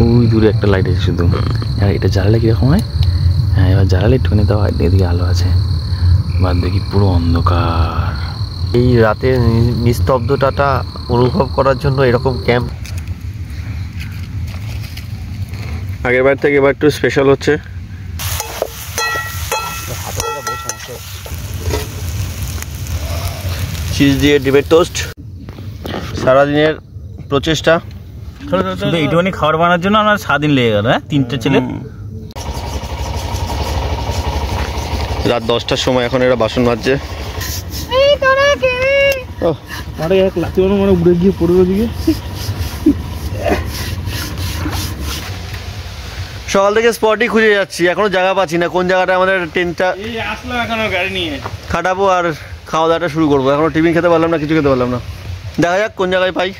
ওই দূরে একটা লাইট আছে শুধু। আর এটা জ্বালালে কীরকম হয়? হ্যাঁ, এবার জ্বালালে একটুখানি তাও এদিকে আলো আছে, বাদ দেখি পুরো অন্ধকার। এই রাতের নিস্তব্ধতাটা অনুভব করার জন্য এরকম ক্যাম্প আগের বার থেকে এবার একটু স্পেশাল হচ্ছে। চিজ দিয়ে ডিমের টোস্ট, সারাদিনের প্রচেষ্টা। শুধু এইটুখানি খাবার বানানোর জন্য আমার সারাদিন লেগে গেল। হ্যাঁ, 3টে ছেলে। রাত 10টার সময় এখন এরা বাসন মাজছে। উড়ে গিয়ে পড়বে দিকে। সকাল থেকে স্পটই খুঁজে যাচ্ছি, এখনো জায়গা পাচ্ছি না কোন জায়গাটা আমাদের টেন্টটা আসলাম এখনো গাড়ি নিয়ে খাটাবো আর খাওয়া দাওয়াটা শুরু করবো। এখনো টিফিন খেতে পারলাম না, কিছু খেতে পারলাম না। দেখা যাক কোন জায়গায় পাই।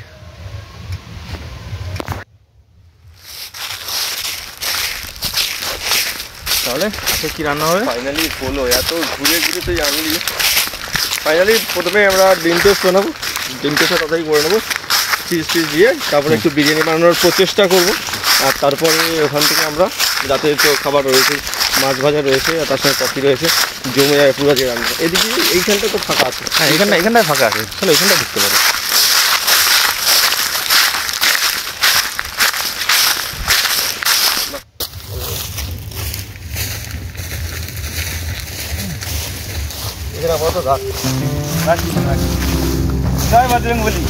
তাহলে কি রান্না হবে? ফাইনালি বলো, এত ঘুরে ঘুরে তুই আনলি। ফাইনালি প্রথমে আমরা ডিম টোস্ট বানাবো, ডিম টোস্টটা তাড়াতাড়ি করে নেবো চিজ টিজ দিয়ে, তারপরে একটু বিরিয়ানি বানানোর প্রচেষ্টা করবো। আর তারপরে ওখান থেকে আমরা রাতে তো খাবার রয়েছে, মাছ ভাজা রয়েছে, আর তার সঙ্গে কফি রয়েছে, জমে যায় পুরো যে রান্না। এদিকে এইখানটা তো ফাঁকা আছে। হ্যাঁ, এখানটায় ফাঁকা আছে, তাহলে এখানটা ঢুকতে পারে। এখানে আপাতত রাখ। জয় বজরংবলী।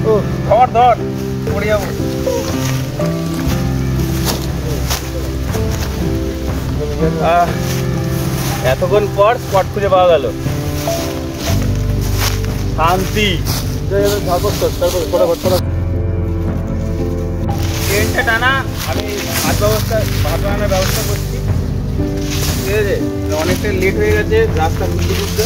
ও খাবার ধর, পড়ে যাবো। এতক্ষণ পর স্পট খুঁজে পাওয়া গেল। শান্তি। ট্রেনটা টানা, আমি ভাত বানানোর ব্যবস্থা করছি। ঠিক আছে, অনেকটা লেট হয়ে গেছে রাস্তা খুঁজতে খুঁজতে।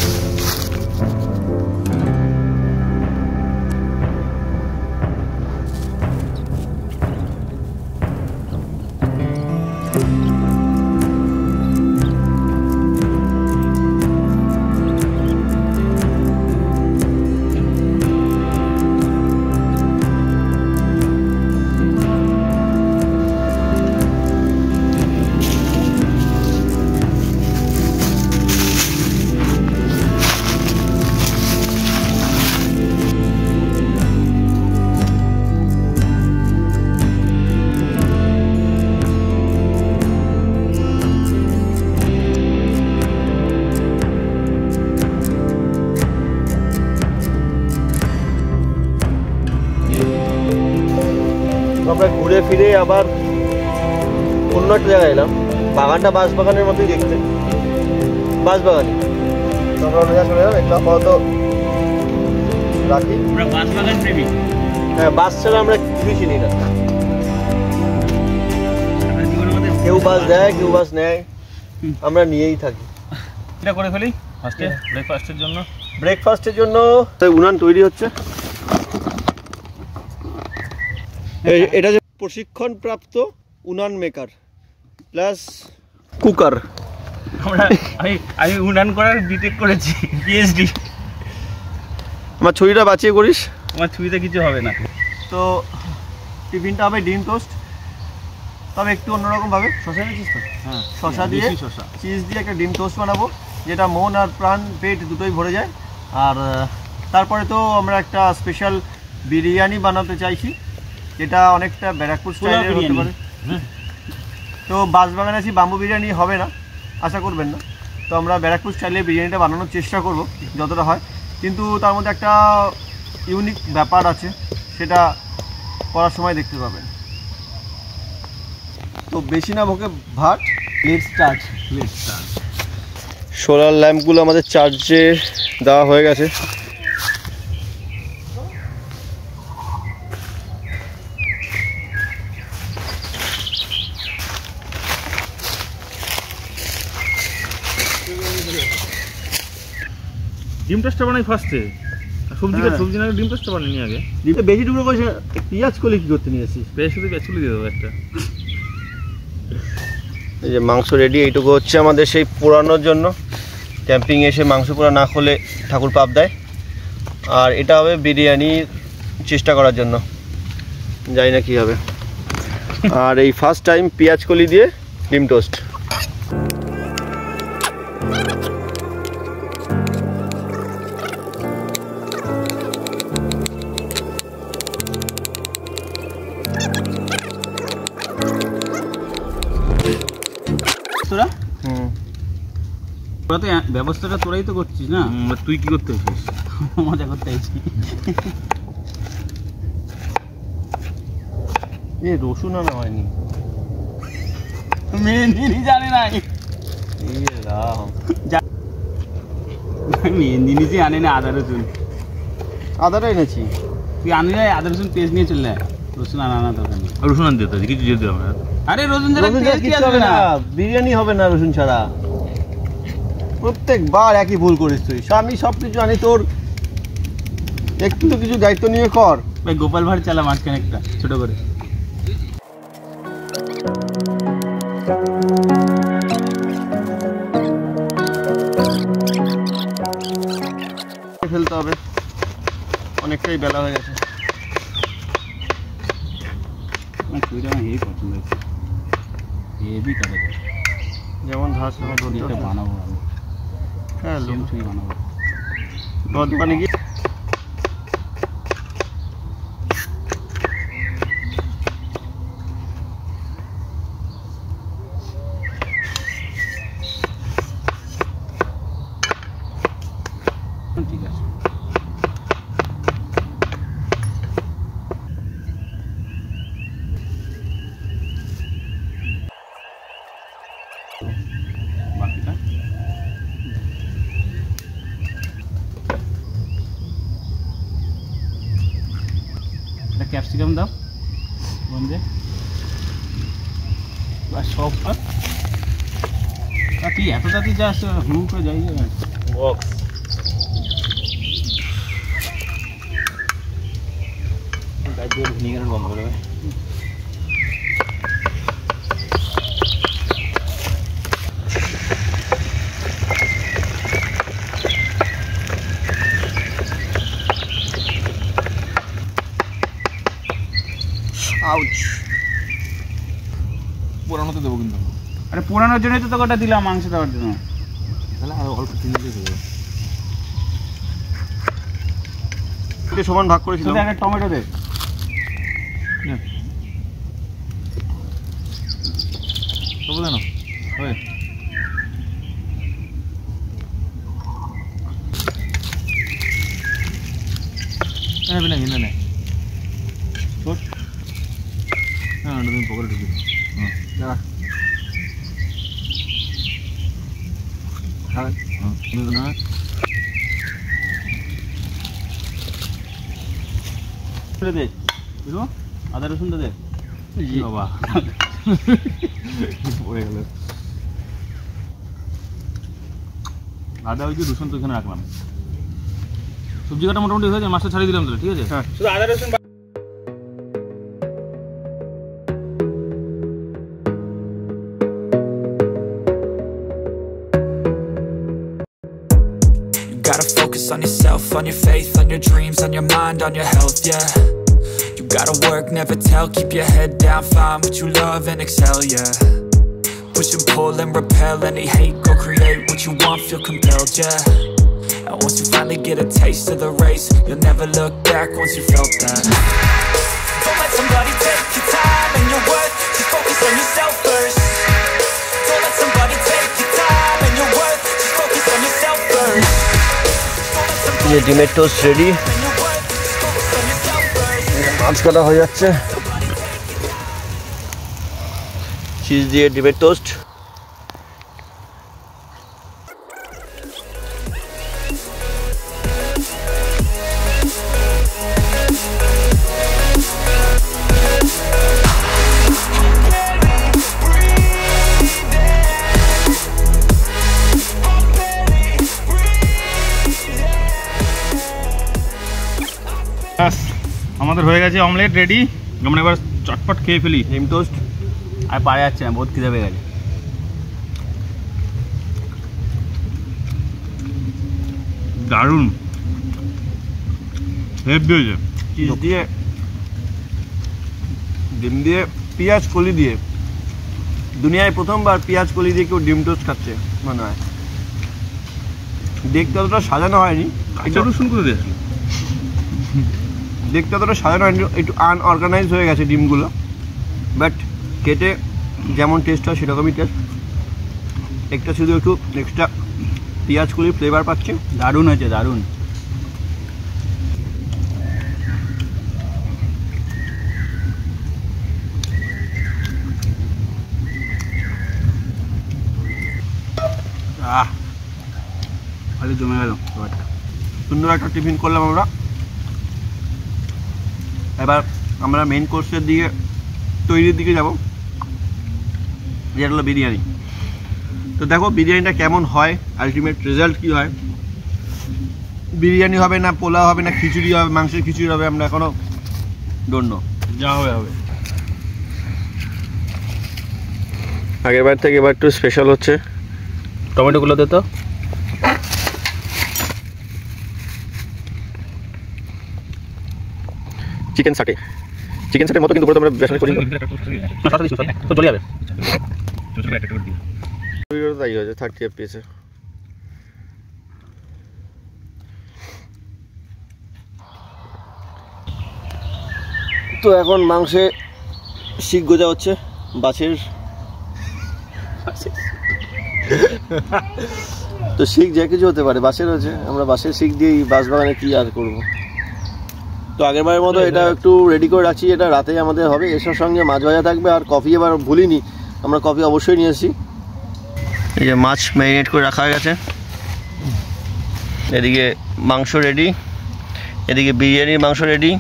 আমরা ঘুরে ফিরে আবার অন্য একটা জায়গায় এলাম। বাগানটা বাঁশবাগানের মতোই দেখতে, বাঁশবাগানি। আমরা অন্য জায়গায় চলে এলাম, একটু আপাতত রাখি। বাঁশবাগান প্রেমী। হ্যাঁ, বাস ছাড়া আমরা কিছুই চিনি না। কেউ বাস দেয়, কেউ বাস নেয়, আমরা নিয়েই থাকি। এটা করে ফেলি ফার্স্টে ব্রেকফাস্টের জন্য। ব্রেকফাস্টের জন্য উনান তৈরি হচ্ছে। এটা যে প্রশিক্ষণপ্রাপ্ত উনান মেকার প্লাস কুকার। আমি উনান করার বিটেক করেছি, পিএইচডি। আমার ছুরিটা বাঁচিয়ে করিস, আমার ছুরিতে কিছু হবে না। তো টিফিনটা হবে ডিম টোস্ট, তবে একটু অন্যরকম ভাবে। শসা নিয়েছিস তো? হ্যাঁ, শসা দিয়ে চিজ দিয়ে একটা ডিম টোস্ট বানাবো, যেটা মন আর প্রাণ পেট দুটোই ভরে যায়। আর তারপরে তো আমরা একটা স্পেশাল বিরিয়ানি বানাতে চাইছি, যেটা অনেকটা ব্যারাকপুর স্টাইলের হতে পারে। তো বাঁশবাগানে আছি, বাম্বু বিরিয়ানি হবে না, আশা করবেন না। তো আমরা ব্যারাকপুর স্টাইলে বিরিয়ানিটা বানানোর চেষ্টা করব যতটা হয়, কিন্তু তার মধ্যে একটা ইউনিক ব্যাপার আছে, সেটা করার সময় দেখতে পাবেন। তো বেশি না বকে ভাট, লেটস স্টার্ট। সোলার ল্যাম্পগুলো আমাদের চার্জে দেওয়া হয়ে গেছে। ডিম টোস্টটা বানাই ফার্স্টে, সবজি না ডিম টোস্টটা বানাই নি আগে। ডিমটা বেশি টুকরো করে পেঁয়াজ করলে কি করতে নিয়ে আসিস? পেঁয়াজ শুধু দিয়ে দেবো একটা। এই যে মাংস রেডি, এইটুকু হচ্ছে আমাদের সেই পোড়ানোর জন্য। ক্যাম্পিং এসে মাংস পোড়া না করলে ঠাকুর পাপ দেয়। আর এটা হবে বিরিয়ানির চেষ্টা করার জন্য। জানি না কি হবে। আর এই ফার্স্ট টাইম পেঁয়াজ কলি দিয়ে ডিম টোস্ট। তোরা তোরা তো ব্যবস্থাটা তোরাই তো করছিস না, তুই কি করতে এসেছিস? মজা করতে এসেছি। এ রসুন আনা হয়নি, মেহেন্দিনি জানে না। মেহেন্দিনি আনে না আদা রসুন। আদাটা এনেছি, তুই আনি না আদা রসুন পেস্ট নিয়ে চলে আয়। রসুন আনা দরকার নেই। রসুন আনতে হতো কিছু যেতে হবে না। আরে রসুন ছাড়া টেস্ট হবে না, বিরিয়ানি হবে না রসুন ছাড়া। প্রত্যেকবার একই ভুল করিস তুই। আমি সব কিছু আনি, তোর একটু তো কিছু দায়িত্ব নিয়ে কর। ভাই গোপাল ভাড় চালা মাঝখানে একটা ছোট করে। ফেলতে হবে, অনেকটাই বেলা হয়ে গেছে। ছুরিটা আমার হেভি পছন্দ হয়েছে, হেভি কাটে যেমন ধাস এটা বানাবো আমি। হ্যাঁ সেম ছুরি বানাবো। তোর দোকানে গিয়ে ঠিক আছে। বাকিটা একটা ক্যাপসিকাম দাও বন্ধে, বা সব তুই এত তাড়াতাড়ি যাস, হুম করে যাই বক্স ভিনিগারের গন্ধ বেরোবে। আউচ। পোড়ানোতে দেবো কিন্তু। আরে পোড়ানোর জন্যই তো তোকে ওটা দিলাম, মাংস দেওয়ার জন্য। তাহলে আরো অল্প চিনি দিয়ে দেবো। সমান ভাগ করেছিলাম। একটা টমেটো দে। তবু দেন হবে। নেবে না কিনে নে। হ্যাঁ ওটা তুমি পকেটে ঢুকিয়ে দাও। দাঁড়া। হ্যাঁ না দে বুঝলো, আদা রসুনটা দে। বাবা পড়ে গেল। আদা ওই যে রসুন তো এখানে রাখলাম। সবজি কাটা মোটামুটি হয়ে যায়, মাছটা ছাড়িয়ে দিলাম তাহলে ঠিক আছে। হ্যাঁ শুধু আদা রসুন। Gotta focus on yourself, on your faith, on your dreams, on your mind, on your health, yeah. You gotta work, never tell, keep your head down, find what you love and excel, yeah. Push and pull and repel any hate, go create what you want, feel compelled, yeah. And once you finally get a taste of the race, you'll never look back once you felt that. Don't let somebody take your time and your worth, just focus on yourself first. Don't let somebody take your time and your worth, just focus on yourself first. ये ডিমের toast ready. মাছ কাটা হয়ে যাচ্ছে, cheese দিয়ে ডিমের toast. আমাদের হয়ে গেছে অমলেট রেডি। আমরা এবার চটপট খেয়ে ফেলি ডিম টোস্ট। আর পারা যাচ্ছে না, বহুত খিদে পেয়ে গেছে। দারুণ হেভি হয়েছে। চিজ দিয়ে ডিম দিয়ে পেঁয়াজ কলি দিয়ে, দুনিয়ায় প্রথমবার পেঁয়াজ কলি দিয়ে কেউ ডিম টোস্ট খাচ্ছে মনে হয়। দেখতে অতটা সাজানো হয়নি, কাঁচা রসুন করে দিয়েছি। দেখতে অতটা সাজানো হয়নি, একটু আনঅর্গানাইজ হয়ে গেছে ডিমগুলো, বাট কেটে যেমন টেস্ট হয় সেরকমই টেস্ট। একটা শুধু একটু এক্সট্রা পেঁয়াজ কলির ফ্লেভার পাচ্ছে। দারুণ হয়েছে, দারুণ। খালি জমে গেল খাবারটা। সুন্দর একটা টিফিন করলাম আমরা। এবার আমরা মেইন কোর্সের দিকে তৈরির দিকে যাব, যেটা হলো বিরিয়ানি। তো দেখো বিরিয়ানিটা কেমন হয়, আলটিমেট রেজাল্ট কী হয়। বিরিয়ানি হবে না পোলাও হবে না খিচুড়ি হবে, মাংসের খিচুড়ি হবে, আমরা এখনও ডোন্ট নো। যা হবে হবে। আগের বার থেকে এবার একটু স্পেশাল হচ্ছে। টমেটোগুলো দে তো। চিকেন সাটে, চিকেন সাটের মতো কিন্তু করে আমরা বেসনে করি তো চলে যাবে। তাই হয়েছে 30 FPS। তো এখন মাংসে শিক গোজা হচ্ছে বাছের। তো শিক যে কিছু হতে পারে, বাঁশের হচ্ছে, আমরা বাঁশের শিক দিয়েই বাঁশবাগানে কি আর করব। তো আগেরবারের মতো এটা একটু রেডি করে রাখছি, এটা রাতেই আমাদের হবে। এসব সঙ্গে মাছ ভাজা থাকবে, আর কফি এবার ভুলিনি, আমরা কফি অবশ্যই নিয়ে এসেছি। এই যে মাছ ম্যারিনেট করে রাখা হয়ে গেছে, এদিকে মাংস রেডি, এদিকে বিরিয়ানির মাংস রেডি।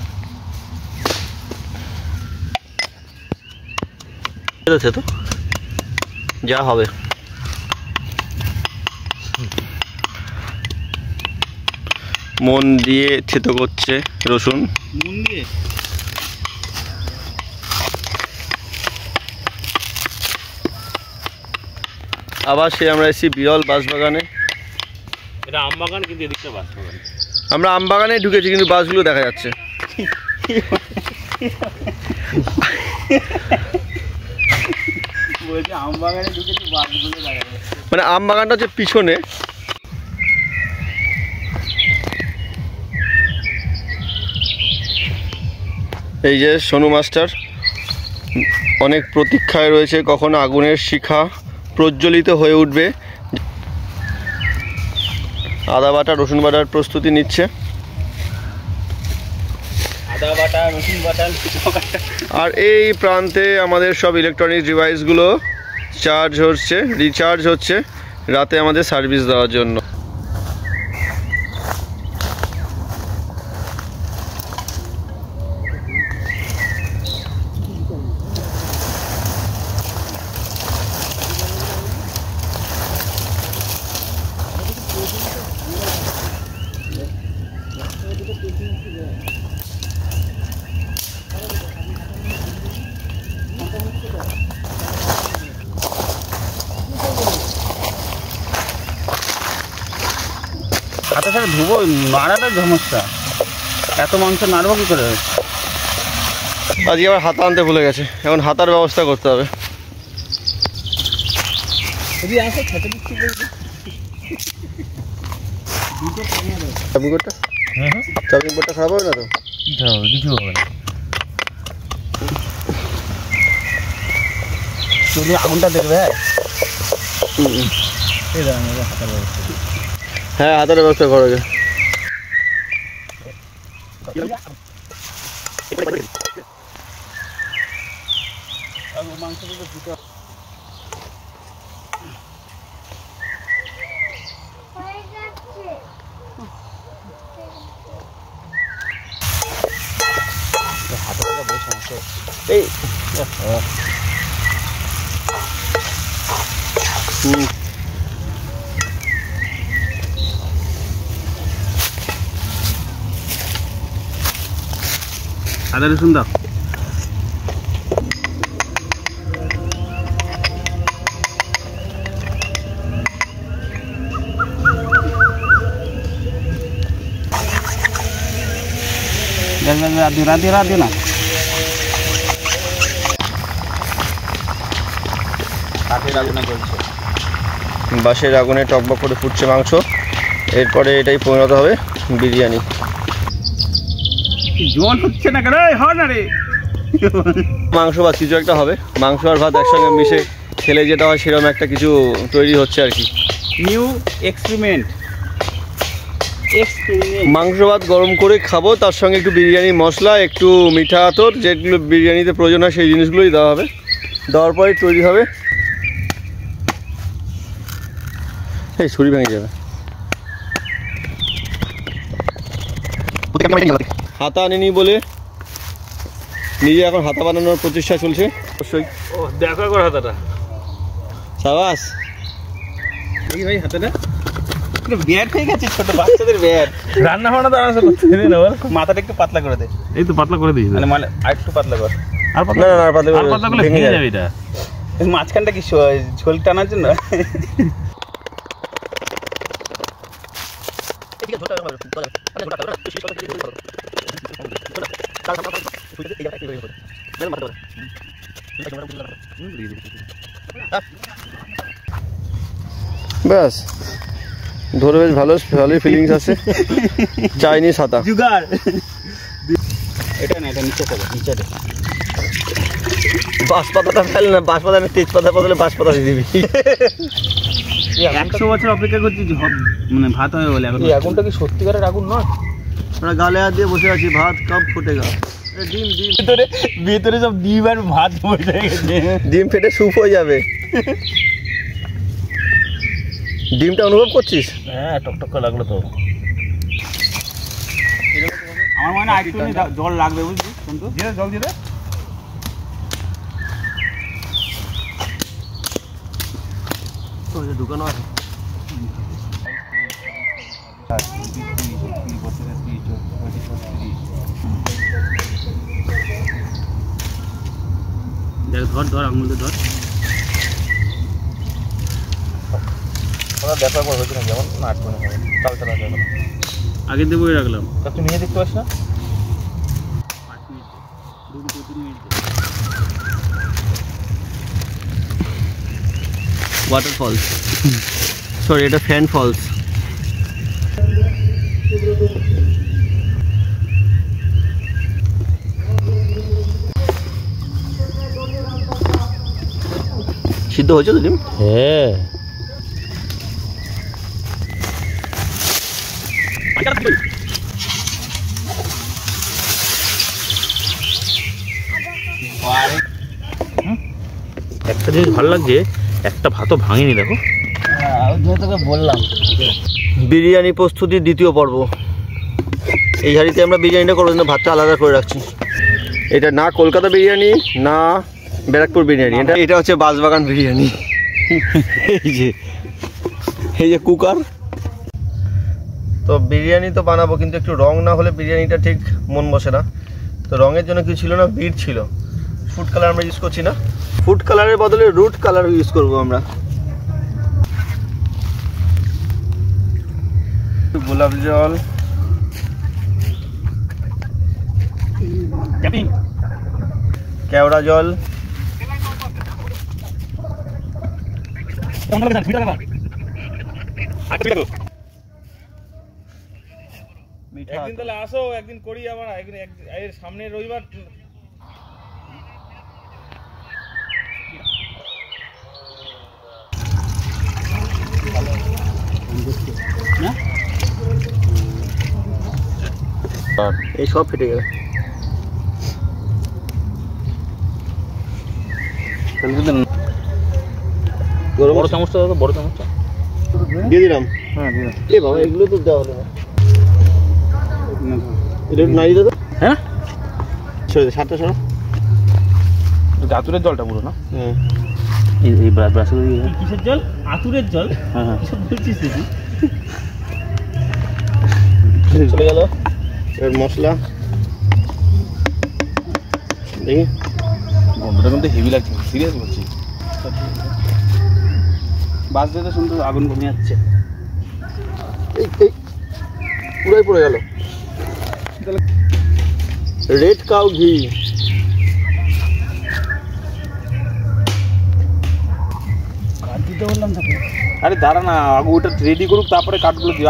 তো যা হবে। মন দিয়ে থেতো করছে রসুন। মন দিয়ে আবার সে আমরা এসেছি বিরল বাঁশবাগানে। এটা আম বাগান, কিন্তু এদিকটা বাঁশবাগান। আমরা আম বাগানে ঢুকেছি কিন্তু বাসগুলো দেখা যাচ্ছে। বলছে আম বাগানে ঢুকেছি, বাঁশগুলো দেখা যাচ্ছে। মানে আম বাগানটা হচ্ছে পিছনে। এই যে সোনু মাস্টার অনেক প্রতীক্ষায় রয়েছে কখন আগুনের শিখা প্রজ্বলিত হয়ে উঠবে। আদা বাটা রসুন বাটার প্রস্তুতি নিচ্ছে। আদা বাটা, রসুন বাটা, আর এই প্রান্তে আমাদের সব ইলেকট্রনিক ডিভাইসগুলো চার্জ হচ্ছে, রিচার্জ হচ্ছে রাতে আমাদের সার্ভিস দেওয়ার জন্য। হাতে সাথে ধুবো, নাড়াটা সমস্যা। এত মাংস নাড়বো কি করে? আজকে আবার হাতা আনতে ভুলে গেছে, এখন হাতার ব্যবস্থা করতে হবে। চাপিং বোর্ডটা খারাপ হবে না তো? কিছু হবে না। চলে আগুনটা দেখবে। হ্যাঁ হাতার ব্যবস্থা করা যায়। এই আদা রসুন দাও। রাধে রাধে রাধে না। বাঁশের আগুনে চলছে। বাঁশের আগুনে টকবক করে ফুটছে মাংস। এরপরে এটাই পরিণত হবে বিরিয়ানি। জল হচ্ছে না কেন? হয় না রে। মাংস ভাত কিছু একটা হবে, মাংস আর ভাত একসঙ্গে মিশে খেলে যেটা হয় সেরকম একটা কিছু তৈরি হচ্ছে আর কি। New experiment. মাংস ভাত গরম করে খাবো, তার সঙ্গে একটু বিরিয়ানি মশলা, একটু মিঠা আতর, যেগুলো বিরিয়ানিতে প্রয়োজন হয় সেই জিনিসগুলোই দেওয়া হবে। দেওয়ার পরে তৈরি হবে। এই ছুরি ভেঙে যাবে। হাতা আনেনি বলে নিজে এখন হাতা বানানোর প্রচেষ্টা চলছে। অবশ্যই ও দেখো একবার হাতাটা। সাবাস। এই ভাই হাতাটা ব্যাট হয়ে গেছে, ছোট বাচ্চাদের ব্যাট। রান্না বান্না তো আরামসে করতে দে না বল। মাথাটা একটু পাতলা করে দে। এই তো পাতলা করে দিয়েছি। মানে আর একটু পাতলা কর। আর না না আর পাতলা করলে ভেঙে যাবে এটা। মাঝখানটা কি ঝোল টানার জন্য? ব্যাস ধরে বেশ ভালোই ফিলিংস আছে। চাইনিজ হাতা জুগার। এটা না, এটা নিচে যাবে, নিচে দে। বাঁশপাতাটা ফেল না, বাঁশপাতা আমি তেজপাতা বদলে বাঁশপাতা দিয়ে দিবি। 100 বছর অপেক্ষা করছি মানে ভাত হবে বলে। এখন আগুনটা কি সত্যিকারের আগুন নয়? আমরা গালে হাত দিয়ে বসে আছি, ভাত কব ফুটেগা। ডিম ডিম ভিতরে সব ডিম আর ভাত বসে গেছে। ডিম ফেটে স্যুপ হয়ে যাবে। ডিমটা অনুভব করছিস? হ্যাঁ টকটক করে লাগলো তো। আমার মনে হয় একটু জল লাগবে, বুঝলি? কিন্তু জল দিয়ে দে। ঢুকানো আছে। দেখ, ধর আঙুল দিয়ে ধর। দেখা করে হয়েছিল যেমন না আট মনে হবে চাল চালা যাবে। আগে দিয়ে বই রাখলাম। তুই নিজে দেখতে পাস না? 5 মিনিট, 2-3 মিনিট। ওয়াটারফলস, সরি এটা ফ্যান ফলস। সিদ্ধ হয়েছে তো ডিম? হ্যাঁ একটা জিনিস ভালো লাগছে, একটা ভাতও ভাঙেনি দেখো। তোকে বললাম বিরিয়ানি প্রস্তুতির দ্বিতীয় পর্ব। এই হাঁড়িতে আমরা বিরিয়ানিটা করে ভাতটা আলাদা করে রাখছি। এটা না কলকাতা বিরিয়ানি না ব্যারাকপুর বিরিয়ানি, এটা হচ্ছে বাঁশবাগান বিরিয়ানি। এই যে কুকার। তো বিরিয়ানি তো বানাবো, কিন্তু একটু রং না হলে বিরিয়ানিটা ঠিক মন বসে না। তো রঙের জন্য কিছু ছিল না, বিট ছিল। ফুড কালার আমরা ইউজ করছি না, ফুড কালারের বদলে রুট কালার ইউজ করবো আমরা। গোলাপ জল, কেওড়া জল, একদিন তাহলে আসো, একদিন করি আবার এর সামনে রবিবার। এই সব ফেটে গেল। বড় চামচটা দাও, বড় চামচটা দিয়ে দিলাম। হ্যাঁ দিয়ে এ বাবা, এগুলো তো দেওয়া হলো না। এটা নাই দাদা। হ্যাঁ সাতটা সরা আতুরের জলটা পুরো না? হ্যাঁ এই ব্রাশ করে দিয়ে। কিসের জল? আতুরের জল? হ্যাঁ হ্যাঁ কিসব বলছিস তুই? চলে গেল। এবার মশলা দেখি, গন্ধটা কিন্তু হেভি লাগছে, সিরিয়াস বলছি। বাস দিয়ে তো সুন্দর আগুন কমে যাচ্ছে। এই পুরাই পড়ে গেল। রেড কাউ ঘি, বললাম তাকে। আরে দাঁড়া না, আগে ওটা রেডি করুক তারপরে কাঠগুলো দিও।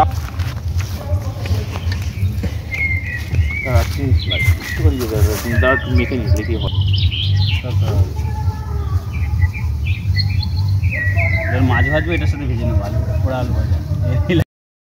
মেখে নিস দেখি হয়। মাছ ভাজবো, এটার সাথে ভেজে নেবো আলু, পোড়া আলু ভাজা।